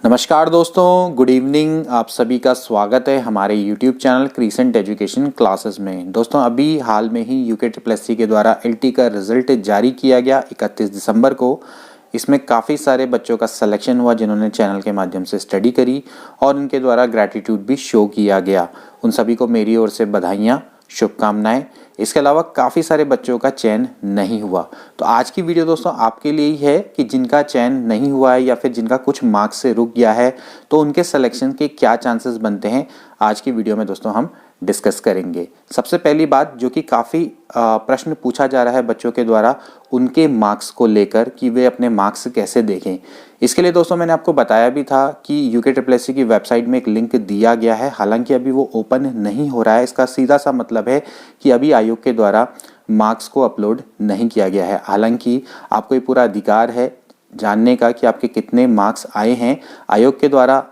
नमस्कार दोस्तों, good evening. आप सभी का स्वागत है हमारे YouTube channel crescent education classes में। दोस्तों अभी हाल में ही UKSSC के द्वारा LT का रिजल्ट जारी किया गया 31 दिसंबर को। इसमें काफ़ी सारे बच्चों का सिलेक्शन हुआ जिन्होंने चैनल के माध्यम से स्टडी करी और उनके द्वारा ग्रैटिट्यूड भी शो किया गया। उन सभी को मेरी ओर से बधाइयाँ, शुभकामनाएं। इसके अलावा काफ़ी सारे बच्चों का चयन नहीं हुआ। तो आज की वीडियो दोस्तों आपके लिए ही है कि जिनका चयन नहीं हुआ है या फिर जिनका कुछ मार्क्स से रुक गया है तो उनके सिलेक्शन के क्या चांसेस बनते हैं, आज की वीडियो में दोस्तों हम डिस्कस करेंगे। सबसे पहली बात जो कि काफ़ी प्रश्न पूछा जा रहा है बच्चों के द्वारा, उनके मार्क्स को लेकर कि वे अपने मार्क्स कैसे देखें। इसके लिए दोस्तों मैंने आपको बताया भी था कि UKSSC की वेबसाइट में एक लिंक दिया गया है, हालांकि अभी वो ओपन नहीं हो रहा है। इसका सीधा सा मतलब है कि अभी आयोग के द्वारा मार्क्स को अपलोड नहीं किया गया है। हालांकि आपको ये पूरा अधिकार है जानने का कि आपके कितने मार्क्स आए हैं। आयोग के द्वारा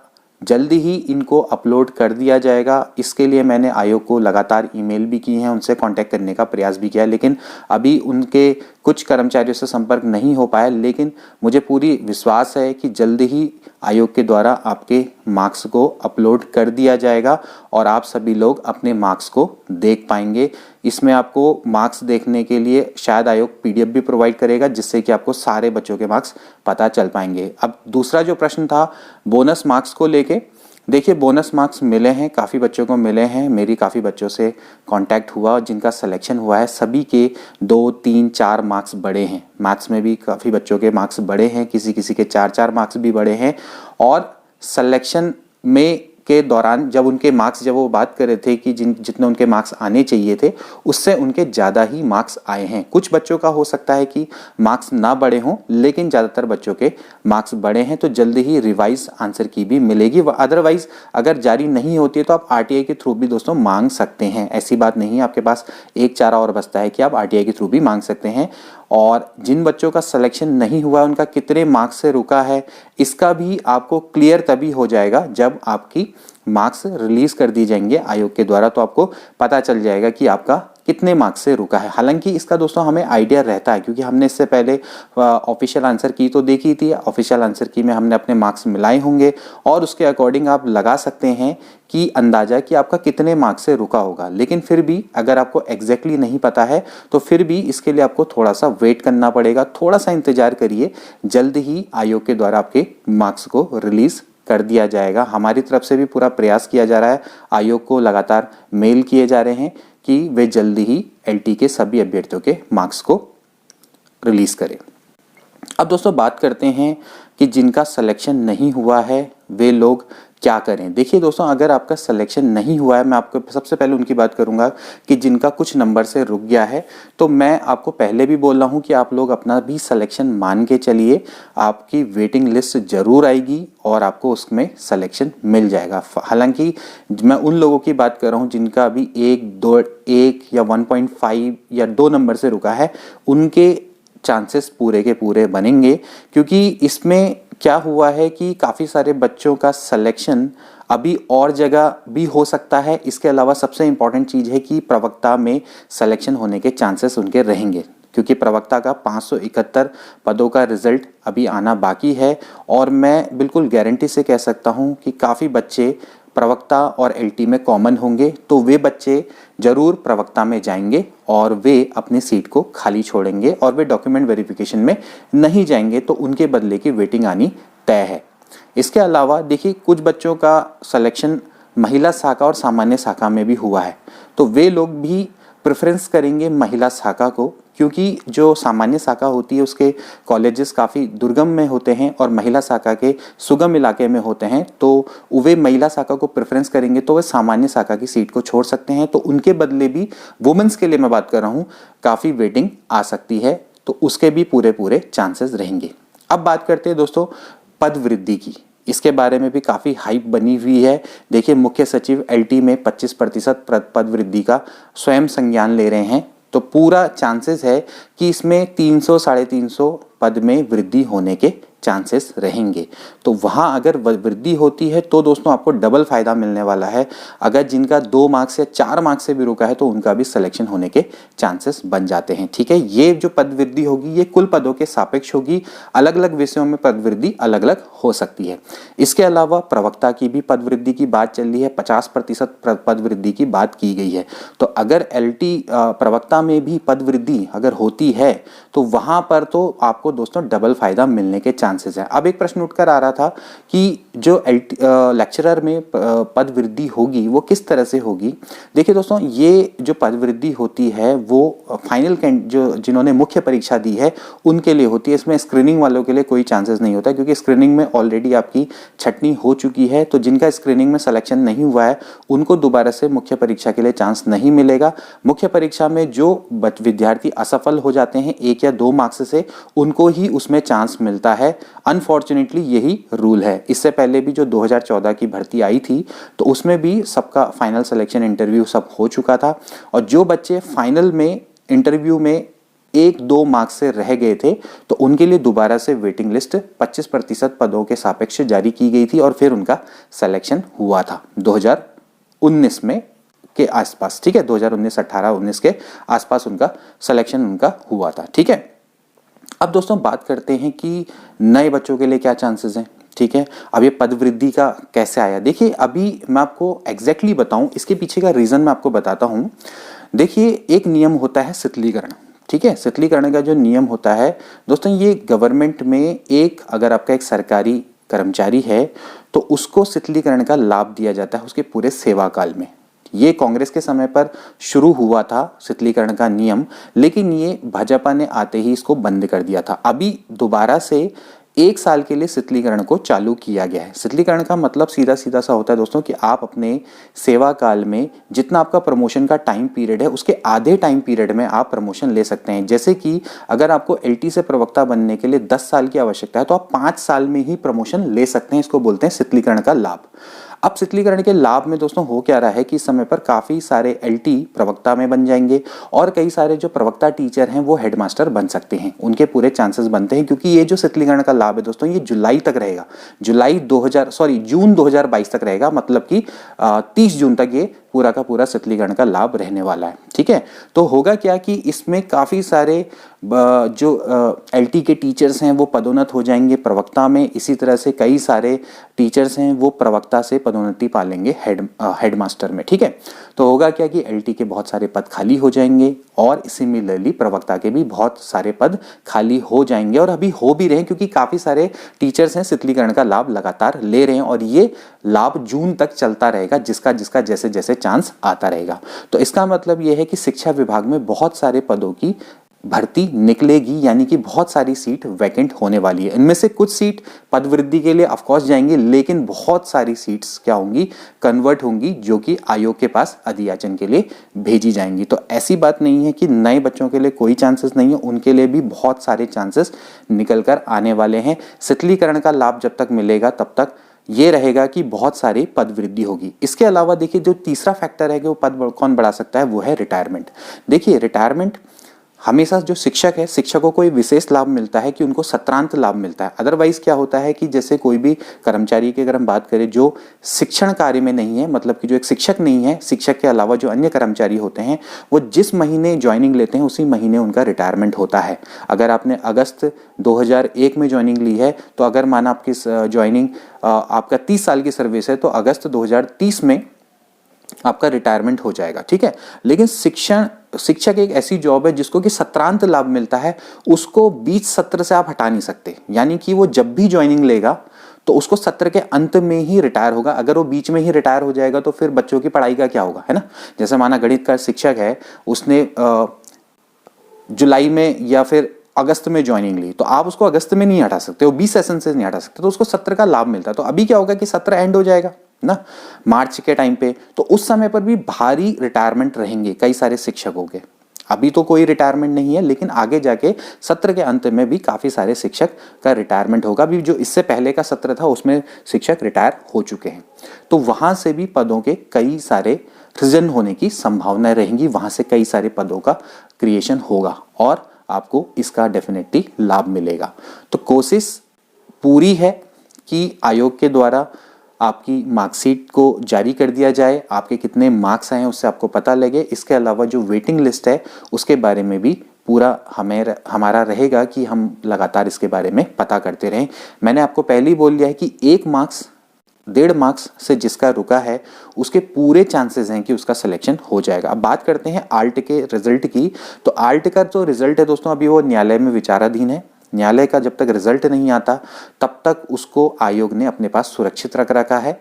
जल्दी ही इनको अपलोड कर दिया जाएगा। इसके लिए मैंने आयोग को लगातार ईमेल भी की हैं, उनसे कांटेक्ट करने का प्रयास भी किया है, लेकिन अभी उनके कुछ कर्मचारियों से संपर्क नहीं हो पाया। लेकिन मुझे पूरी विश्वास है कि जल्दी ही आयोग के द्वारा आपके मार्क्स को अपलोड कर दिया जाएगा और आप सभी लोग अपने मार्क्स को देख पाएंगे। इसमें आपको मार्क्स देखने के लिए शायद आयोग PDF भी प्रोवाइड करेगा, जिससे कि आपको सारे बच्चों के मार्क्स पता चल पाएंगे। अब दूसरा जो प्रश्न था बोनस मार्क्स को लेके, देखिए बोनस मार्क्स मिले हैं, काफ़ी बच्चों को मिले हैं। मेरी काफ़ी बच्चों से कांटेक्ट हुआ और जिनका सिलेक्शन हुआ है सभी के 2, 3, 4 मार्क्स बढ़े हैं। मैथ्स में भी काफ़ी बच्चों के मार्क्स बढ़े हैं, किसी किसी के 4-4 मार्क्स भी बढ़े हैं। और सिलेक्शन में के दौरान जब उनके मार्क्स जब वो बात कर रहे थे कि जितने उनके मार्क्स आने चाहिए थे उससे उनके ज़्यादा ही मार्क्स आए हैं। कुछ बच्चों का हो सकता है कि मार्क्स ना बढ़े हों, लेकिन ज़्यादातर बच्चों के मार्क्स बढ़े हैं। तो जल्दी ही रिवाइज आंसर की भी मिलेगी। अदरवाइज अगर जारी नहीं होती है तो आप RTI के थ्रू भी दोस्तों मांग सकते हैं। ऐसी बात नहीं है, आपके पास एक चारा और बचता है कि आप RTI के थ्रू भी मांग सकते हैं। और जिन बच्चों का सिलेक्शन नहीं हुआ उनका कितने मार्क्स से रुका है, इसका भी आपको क्लियर तभी हो जाएगा जब आपकी मार्क्स रिलीज कर दी जाएंगे आयोग के द्वारा। तो आपको पता चल जाएगा कि आपका कितने मार्क्स से रुका है। हालांकि इसका दोस्तों हमें आइडिया रहता है क्योंकि हमने इससे पहले ऑफिशियल आंसर की तो देखी थी। ऑफिशियल आंसर की में हमने अपने मार्क्स मिलाए होंगे और उसके अकॉर्डिंग आप लगा सकते हैं कि अंदाजा कि आपका कितने मार्क्स से रुका होगा। लेकिन फिर भी अगर आपको एग्जैक्टली नहीं पता है तो फिर भी इसके लिए आपको थोड़ा सा वेट करना पड़ेगा, थोड़ा सा इंतजार करिए। जल्द ही आयोग के द्वारा आपके मार्क्स को रिलीज कर दिया जाएगा। हमारी तरफ से भी पूरा प्रयास किया जा रहा है, आयोग को लगातार मेल किए जा रहे हैं कि वे जल्दी ही LT के सभी अभ्यर्थियों के मार्क्स को रिलीज करें। अब दोस्तों बात करते हैं कि जिनका सिलेक्शन नहीं हुआ है वे लोग क्या करें। देखिए दोस्तों, अगर आपका सिलेक्शन नहीं हुआ है, मैं आपको सबसे पहले उनकी बात करूंगा कि जिनका कुछ नंबर से रुक गया है। तो मैं आपको पहले भी बोल रहा हूं कि आप लोग अपना भी सिलेक्शन मान के चलिए। आपकी वेटिंग लिस्ट जरूर आएगी और आपको उसमें सिलेक्शन मिल जाएगा। हालांकि मैं उन लोगों की बात कर रहा हूँ जिनका अभी 1 या 1.5 या 2 नंबर से रुका है, उनके चांसेस पूरे के पूरे बनेंगे। क्योंकि इसमें क्या हुआ है कि काफ़ी सारे बच्चों का सिलेक्शन अभी और जगह भी हो सकता है। इसके अलावा सबसे इम्पॉर्टेंट चीज़ है कि प्रवक्ता में सिलेक्शन होने के चांसेस उनके रहेंगे, क्योंकि प्रवक्ता का 571 पदों का रिजल्ट अभी आना बाकी है। और मैं बिल्कुल गारंटी से कह सकता हूं कि काफ़ी बच्चे प्रवक्ता और LT में कॉमन होंगे। तो वे बच्चे जरूर प्रवक्ता में जाएंगे और वे अपनी सीट को खाली छोड़ेंगे और वे डॉक्यूमेंट वेरिफिकेशन में नहीं जाएंगे, तो उनके बदले की वेटिंग आनी तय है। इसके अलावा देखिए, कुछ बच्चों का सिलेक्शन महिला शाखा और सामान्य शाखा में भी हुआ है, तो वे लोग भी प्रेफरेंस करेंगे महिला शाखा को, क्योंकि जो सामान्य शाखा होती है उसके कॉलेजेस काफ़ी दुर्गम में होते हैं और महिला शाखा के सुगम इलाके में होते हैं। तो वे महिला शाखा को प्रेफरेंस करेंगे तो वे सामान्य शाखा की सीट को छोड़ सकते हैं। तो उनके बदले भी वुमेन्स के लिए मैं बात कर रहा हूँ, काफ़ी वेटिंग आ सकती है, तो उसके भी पूरे पूरे चांसेस रहेंगे। अब बात करते हैं दोस्तों पद वृद्धि की। इसके बारे में भी काफ़ी हाइप बनी हुई है। देखिए, मुख्य सचिव LT में 25% पद वृद्धि का स्वयं संज्ञान ले रहे हैं। तो पूरा चांसेस है कि इसमें 300, 350 पद में वृद्धि होने के चांसेस रहेंगे। तो वहाँ अगर वृद्धि होती है तो दोस्तों आपको डबल फायदा मिलने वाला है। अगर जिनका 2 मार्क्स या 4 मार्क्स से भी रुका है तो उनका भी सिलेक्शन होने के चांसेस बन जाते हैं। ठीक है, ये जो पद वृद्धि होगी ये कुल पदों के सापेक्ष होगी। अलग अलग विषयों में पद वृद्धि अलग अलग हो सकती है। इसके अलावा प्रवक्ता की भी पद वृद्धि की बात चल रही है, 50% पद वृद्धि की बात की गई है। तो अगर LT प्रवक्ता में भी पद वृद्धि अगर होती है तो वहां पर तो आपको दोस्तों डबल फायदा मिलने के चांसेस है। अब एक प्रश्न उठकर आ रहा था कि जो लेक्चरर में पद वृद्धि होगी वो किस तरह से होगी। देखिए दोस्तों, ये जो पद वृद्धि होती है वो फाइनल जो जिन्होंने मुख्य परीक्षा दी है उनके लिए होती है। इसमें स्क्रीनिंग वालों के लिए कोई चांसेस नहीं होता, क्योंकि स्क्रीनिंग में ऑलरेडी आपकी छटनी हो चुकी है। तो जिनका स्क्रीनिंग में सिलेक्शन नहीं हुआ है उनको दोबारा से मुख्य परीक्षा के लिए चांस नहीं मिलेगा। मुख्य परीक्षा में जो विद्यार्थी असफल हो जाते हैं 1 या 2 मार्क्स से, उनको ही उसमें चांस मिलता है। अनफॉर्चुनेटली यही रूल है। इससे पहले भी जो 2014 की भर्ती आई थी तो उसमें भी सबका फाइनल सिलेक्शन इंटरव्यू सब हो चुका था, और जो बच्चे फाइनल में इंटरव्यू में 1-2 मार्क्स से रह गए थे तो उनके लिए दोबारा से वेटिंग लिस्ट 25% पदों के सापेक्ष जारी की गई थी और फिर उनका सिलेक्शन हुआ था 2019 में के आसपास। ठीक है, 2019, 18, 19 के आसपास उनका सिलेक्शन उनका हुआ था। ठीक है, अब दोस्तों बात करते हैं कि नए बच्चों के लिए क्या चांसेस हैं। ठीक है, अब ये पद वृद्धि का कैसे आया, देखिए अभी मैं आपको एग्जैक्टली बताऊं, इसके पीछे का रीजन मैं आपको बताता हूं। देखिए, एक नियम होता है शिथिलीकरण। ठीक है, शिथिलीकरण का जो नियम होता है दोस्तों, ये गवर्नमेंट में एक अगर आपका एक सरकारी कर्मचारी है तो उसको शिथिलीकरण का लाभ दिया जाता है उसके पूरे सेवा काल में। ये कांग्रेस के समय पर शुरू हुआ था शिथिलीकरण का नियम, लेकिन ये भाजपा ने आते ही इसको बंद कर दिया था। अभी दोबारा से 1 साल के लिए शिथिलीकरण को चालू किया गया है। शिथिलीकरण का मतलब सीधा सीधा सा होता है दोस्तों कि आप अपने सेवा काल में जितना आपका प्रमोशन का टाइम पीरियड है उसके आधे टाइम पीरियड में आप प्रमोशन ले सकते हैं। जैसे कि अगर आपको LT से प्रवक्ता बनने के लिए 10 साल की आवश्यकता है तो आप 5 साल में ही प्रमोशन ले सकते हैं। इसको बोलते हैं शिथिलीकरण का लाभ। अब शिथिलीकरण के लाभ में दोस्तों हो क्या रहा है कि इस समय पर काफी सारे LT प्रवक्ता में बन जाएंगे और कई सारे जो प्रवक्ता टीचर हैं वो हेडमास्टर बन सकते हैं। उनके पूरे चांसेस बनते हैं, क्योंकि ये जो शिथिलीकरण का लाभ है दोस्तों ये जुलाई तक रहेगा। जून 2022 तक रहेगा, मतलब कि 30 जून तक ये पूरा का पूरा शिथिलीकरण का लाभ रहने वाला है। ठीक है, तो होगा क्या कि इसमें काफी सारे जो LT के टीचर्स हैं वो पदोन्नत हो जाएंगे प्रवक्ता में। इसी तरह से कई सारे टीचर्स हैं वो प्रवक्ता से पदोन्नति पा लेंगे हेडमास्टर में। ठीक है, तो होगा क्या कि LT के बहुत सारे पद खाली हो जाएंगे और सिमिलरली प्रवक्ता के भी बहुत सारे पद खाली हो जाएंगे, और अभी हो भी रहे हैं, क्योंकि काफी सारे टीचर्स हैं शिथिलीकरण का लाभ लगातार ले रहे हैं और ये लाभ जून तक चलता रहेगा, जिसका जिसका जैसे जैसे चांस आता रहेगा। तो इसका मतलब यह है कि शिक्षा विभाग में बहुत सारे पदों की भर्ती निकलेगी, यानी कि बहुत सारी सीट वैकेंट होने वाली है। इनमें से कुछ सीट पद वृद्धि के लिए ऑफकोर्स जाएंगी, लेकिन बहुत सारी सीट्स क्या होंगी, कन्वर्ट होंगी, जो कि आयोग के पास अधियाचन के लिए भेजी जाएंगी। तो ऐसी बात नहीं है कि नए बच्चों के लिए कोई चांसेस नहीं है, उनके लिए भी बहुत सारे चांसेस निकल कर आने वाले हैं। शिथिलीकरण का लाभ जब तक मिलेगा तब तक ये रहेगा कि बहुत सारी पद वृद्धि होगी। इसके अलावा देखिए जो तीसरा फैक्टर है कि वो पद कौन बढ़ा सकता है वो है रिटायरमेंट। देखिए रिटायरमेंट हमेशा जो शिक्षक है, शिक्षकों को एक विशेष लाभ मिलता है कि उनको सत्रांत लाभ मिलता है। अदरवाइज क्या होता है कि जैसे कोई भी कर्मचारी की अगर हम बात करें जो शिक्षण कार्य में नहीं है, मतलब कि जो एक शिक्षक नहीं है, शिक्षक के अलावा जो अन्य कर्मचारी होते हैं वो जिस महीने ज्वाइनिंग लेते हैं उसी महीने उनका रिटायरमेंट होता है। अगर आपने अगस्त 2001 में ज्वाइनिंग ली है तो अगर माना आपकी ज्वाइनिंग आपका 30 साल की सर्विस है तो अगस्त 2030 में आपका रिटायरमेंट हो जाएगा। ठीक है, लेकिन शिक्षक एक ऐसी जॉब है जिसको कि सत्रांत लाभ मिलता है, उसको बीच सत्र से आप हटा नहीं सकते। यानी कि वो जब भी ज्वाइनिंग लेगा तो उसको सत्र के अंत में ही रिटायर होगा। अगर वो बीच में ही रिटायर हो जाएगा तो फिर बच्चों की पढ़ाई का क्या होगा, है ना। जैसे माना गणित का शिक्षक है, उसने जुलाई में या फिर अगस्त में ज्वाइनिंग ली तो आप उसको अगस्त में नहीं हटा सकते, वो 20 सेशन से नहीं हटा सकते, तो उसको सत्र का लाभ मिलता है। तो अभी क्या होगा कि सत्र एंड हो जाएगा ना मार्च के टाइम पे, तो उस समय पर भी भारी रिटायरमेंट रहेंगे कई सारे शिक्षकों के। अभी तो कोई रिटायरमेंट नहीं है, लेकिन आगे जाके सत्र के अंत में भी काफी सारे शिक्षक का रिटायरमेंट होगा। अभी जो इससे पहले का सत्र था उसमें शिक्षक रिटायर हो चुके हैं, तो वहां से भी पदों के कई सारे सृजन होने की संभावनाएं रहेंगी, वहां से कई सारे पदों का क्रिएशन होगा और आपको इसका डेफिनेटली लाभ मिलेगा। तो कोशिश पूरी है कि आयोग के द्वारा आपकी मार्कशीट को जारी कर दिया जाए, आपके कितने मार्क्स आए हैं उससे आपको पता लगे। इसके अलावा जो वेटिंग लिस्ट है उसके बारे में भी पूरा हमारा रहेगा कि हम लगातार इसके बारे में पता करते रहें। मैंने आपको पहले ही बोल दिया है कि 1 मार्क्स 1.5 मार्क्स से जिसका रुका है उसके पूरे चांसेस हैं कि उसका सिलेक्शन हो जाएगा। अब बात करते हैं आल्ट के रिजल्ट की। तो आल्ट का जो रिजल्ट है दोस्तों अभी वो न्यायालय में विचाराधीन है। न्यायालय का जब तक रिजल्ट नहीं आता तब तक उसको आयोग ने अपने पास सुरक्षित रख रखा है,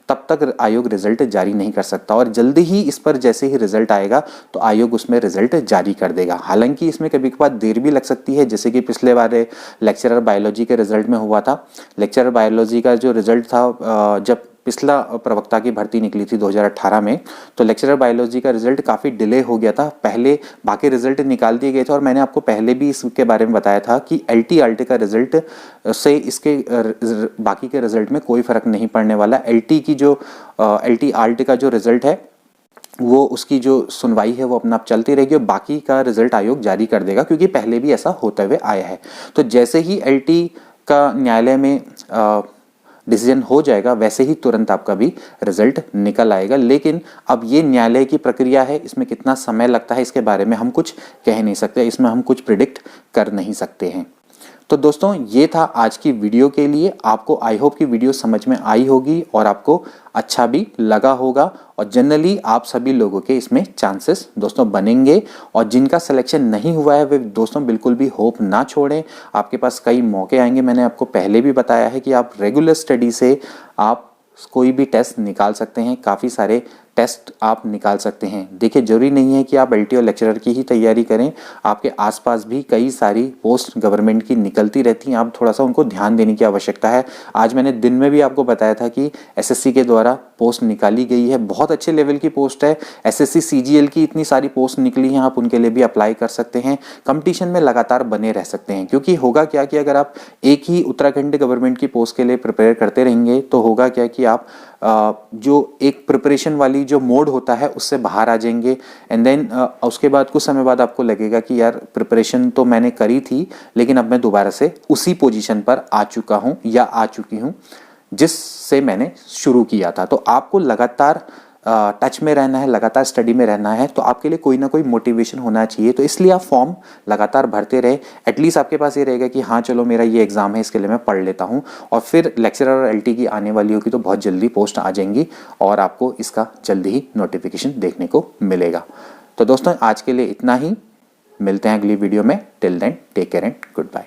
तब तक आयोग रिजल्ट जारी नहीं कर सकता। और जल्दी ही इस पर जैसे ही रिजल्ट आएगा तो आयोग उसमें रिजल्ट जारी कर देगा। हालांकि इसमें कभी कभार देर भी लग सकती है, जैसे कि पिछले बार लेक्चरर बायोलॉजी के रिजल्ट में हुआ था। लेक्चरर बायोलॉजी का जो रिजल्ट था, जब पिछला प्रवक्ता की भर्ती निकली थी 2018 में, तो लेक्चरर बायोलॉजी का रिजल्ट काफ़ी डिले हो गया था। पहले बाकी रिजल्ट निकाल दिए गए थे और मैंने आपको पहले भी इसके बारे में बताया था कि एलटी आल्ट का रिजल्ट से इसके बाकी के रिजल्ट में कोई फर्क नहीं पड़ने वाला। एलटी आल्ट का जो रिजल्ट है वो उसकी जो सुनवाई है वो अपना आप चलती रहेगी और बाकी का रिजल्ट आयोग जारी कर देगा, क्योंकि पहले भी ऐसा होते हुए आया है। तो जैसे ही एलटी का न्यायालय में डिसीजन हो जाएगा वैसे ही तुरंत आपका भी रिजल्ट निकल आएगा। लेकिन अब ये न्यायालय की प्रक्रिया है, इसमें कितना समय लगता है इसके बारे में हम कुछ कह नहीं सकते, इसमें हम कुछ प्रिडिक्ट कर नहीं सकते हैं। तो दोस्तों ये था आज की वीडियो के लिए। आपको आई होप कि वीडियो समझ में आई होगी और आपको अच्छा भी लगा होगा, और जनरली आप सभी लोगों के इसमें चांसेस दोस्तों बनेंगे। और जिनका सिलेक्शन नहीं हुआ है वे दोस्तों बिल्कुल भी होप ना छोड़ें, आपके पास कई मौके आएंगे। मैंने आपको पहले भी बताया है कि आप रेगुलर स्टडी से आप कोई भी टेस्ट निकाल सकते हैं, काफ़ी सारे टेस्ट आप निकाल सकते हैं। देखिए जरूरी नहीं है कि आप एलटी और लेक्चरर की ही तैयारी करें, आपके आसपास भी कई सारी पोस्ट गवर्नमेंट की निकलती रहती हैं, आप थोड़ा सा उनको ध्यान देने की आवश्यकता है। आज मैंने दिन में भी आपको बताया था कि एसएससी के द्वारा पोस्ट निकाली गई है, बहुत अच्छे लेवल की पोस्ट है। एसएससी सीजीएल की इतनी सारी पोस्ट निकली हैं, आप उनके लिए भी अप्लाई कर सकते हैं। कंपटीशन में लगातार बने रह सकते हैं, क्योंकि होगा क्या कि अगर आप एक ही उत्तराखंड गवर्नमेंट की पोस्ट के लिए प्रिपेयर करते रहेंगे तो होगा क्या कि आप जो एक प्रिपरेशन वाली जो मोड होता है उससे बाहर आ जाएंगे। एंड देन उसके बाद कुछ समय बाद आपको लगेगा कि यार प्रिपरेशन तो मैंने करी थी लेकिन अब मैं दोबारा से उसी पोजीशन पर आ चुका हूं या आ चुकी हूं जिससे मैंने शुरू किया था। तो आपको लगातार टच में रहना है, लगातार स्टडी में रहना है, तो आपके लिए कोई ना कोई मोटिवेशन होना चाहिए। तो इसलिए आप फॉर्म लगातार भरते रहे। एटलीस्ट आपके पास ये रहेगा कि हाँ चलो मेरा ये एग्जाम है, इसके लिए मैं पढ़ लेता हूँ। और फिर लेक्चरर और एलटी की आने वाली होगी तो बहुत जल्दी पोस्ट आ जाएंगी और आपको इसका जल्दी ही नोटिफिकेशन देखने को मिलेगा। तो दोस्तों आज के लिए इतना ही, मिलते हैं अगली वीडियो में। Till then take care and good bye.